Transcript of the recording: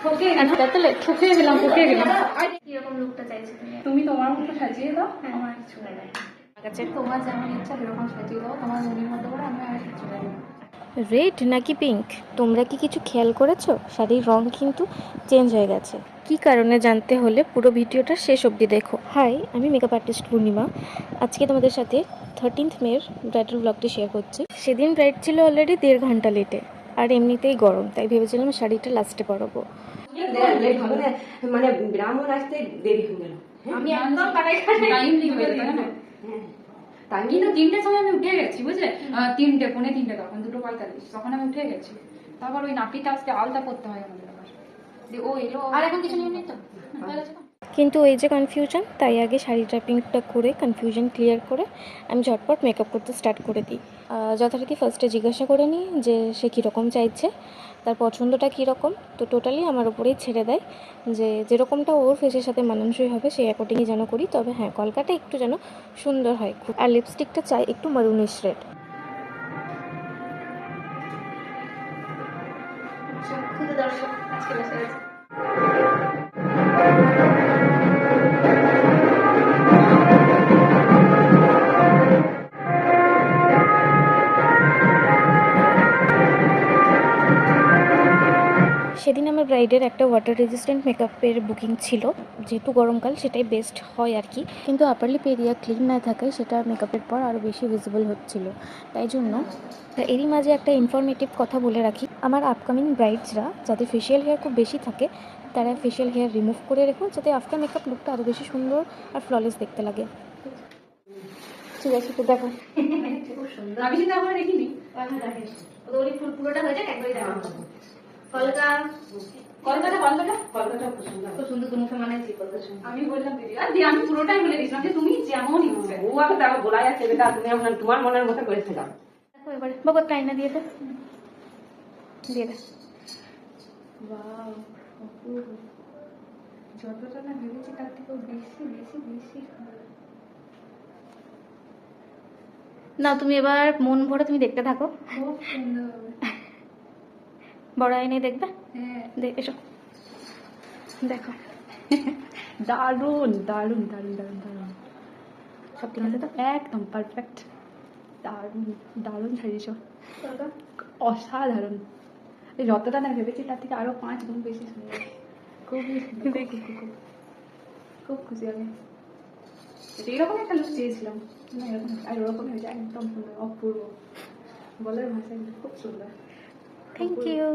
ঠকিয়ে গেলাম। কিরকম লুকটা চাইছো তুমি তোমার মতো সাজিয়ে দাও, আমার কিছু তোমার যেমন ইচ্ছা সেরকম সাজিয়ে দাও, তোমার মনের মতো করে আমি আর কিছু দেবো। রেড নাকি পিঙ্ক, তোমরা কি কিছু খেয়াল করেছো? শাড়ির রং কিন্তু চেঞ্জ হয়ে গেছে। কি কারণে জানতে হলে পুরো ভিডিওটা শেষ অবধি দেখো। হাই, আমি মেকআপ আর্টিস্ট পূর্ণিমা। আজকে তোমাদের সাথে 13th মের ব্রাইডাল ব্লগটি শেয়ার করছি। সেদিন ব্রাইড ছিল অলরেডি 1.5 ঘন্টা লেটে, আর এমনিতেই গরম, তাই ভেবেছিলাম শাড়িটা লাস্টে পরাবো। মানে ব্রাহ্মণ আসতে দেরি হয়ে গেল। আমি একদম টাইমলি হয়ে যেত না। কিন্তু 3টের সময় আমি উঠে গেছি, বুঝলে? 3টে, পৌনে 3টে, তখন 2:45, তখন আমি উঠে গেছি। তারপর ওই নাপিটা আসতে আলতা করতে হয় আমাদের আবার। ও এলো, আর এখন কিছু নিয়ম নেই তো। কিন্তু এই যে কনফিউশন, তাই আগে শাড়ি ট্র্যাপিংটা করে কনফিউশন ক্লিয়ার করে আমি ঝটপট মেকআপ করতে স্টার্ট করে দিই। যথারীতি ফার্স্টে জিজ্ঞাসা করে নিই যে সে কীরকম চাইছে, তার পছন্দটা কীরকম। তো টোটালি আমার ওপরেই ছেড়ে দেয় যে যেরকমটা ওর ফেসের সাথে মানানসই হবে সেই অ্যাকর্ডিংই যেন করি। তবে হ্যাঁ, কলকাটা একটু যেন সুন্দর হয় খুব। আর লিপস্টিকটা চাই একটু মারুনিশ রেড। খুদে দর্শক আজকে বসে আছে। সেদিন আমার ব্রাইডের একটা ওয়াটার রেজিস্ট্যান্ট মেকআপের বুকিং ছিল, যেহেতু গরমকাল সেটাই বেস্ট হয় আর কি। কিন্তু আপার লিপ এরিয়া ক্লিন না থাকায় সেটা মেকআপের পর আরও বেশি ভিজিবল হচ্ছিল। তাই জন্য এরই মাঝে একটা ইনফরমেটিভ কথা বলে রাখি, আমার আপকামিং ব্রাইডসরা যাদের ফেশিয়াল হেয়ার খুব বেশি থাকে তারা ফেশিয়াল হেয়ার রিমুভ করে রেখো, যাতে আফটার মেকআপ লুকটা আরও বেশি সুন্দর আর ফ্ললেস দেখতে লাগে। ঠিক আছে, তো দেখো। খুব সুন্দর। আমি কিন্তু এখন দেখিনি। এখন দেখেন। ওই ফুল পুরোটা হয়ে যাক, একবারই দেখাবো। কলকাতা খুব সুন্দর, তুমি মুখে মানাইছি কলকাতা। আমি বললাম দিদি, আর দি আমি পুরোটাই বলে দিয়েছিলাম যে তুমি যেমন ইচ্ছে। ও আগে তাকে বলা যাচ্ছে বেটা, তুমি এখন তোমার মনের মতো করেছে দাও। দেখো এবারে বাবু একটা আয়না দিয়ে দে, দিয়ে দে। ওয়াও, অপূর্ব। যতটা না ভেবেছি তার থেকেও বেশি বেশি বেশি সুন্দর। না, তুমি এবার মন ভরে তুমি দেখতে থাকো। খুব সুন্দর। বড় আয়নায় দেখবে? হ্যাঁ, এসো দেখো। দারুণ দারুণ দারুণ দারুণ দারুণ, সব ঠিক আছে তো? একদম পারফেক্ট। দারুণ দারুণ সাজিয়েছ, অসাধারণ। এই যতটা না ভেবেছি তার থেকে আরো 5 গুণ বেশি সুন্দর। খুবই সুন্দর, খুব খুশি আমি। এইরকম একটা লুক চেয়েছিলাম না, এরকম আর ওরকম হয়েছে, একদম সুন্দর, অপূর্ব, বলার ভাষায় খুব সুন্দর। Thank you.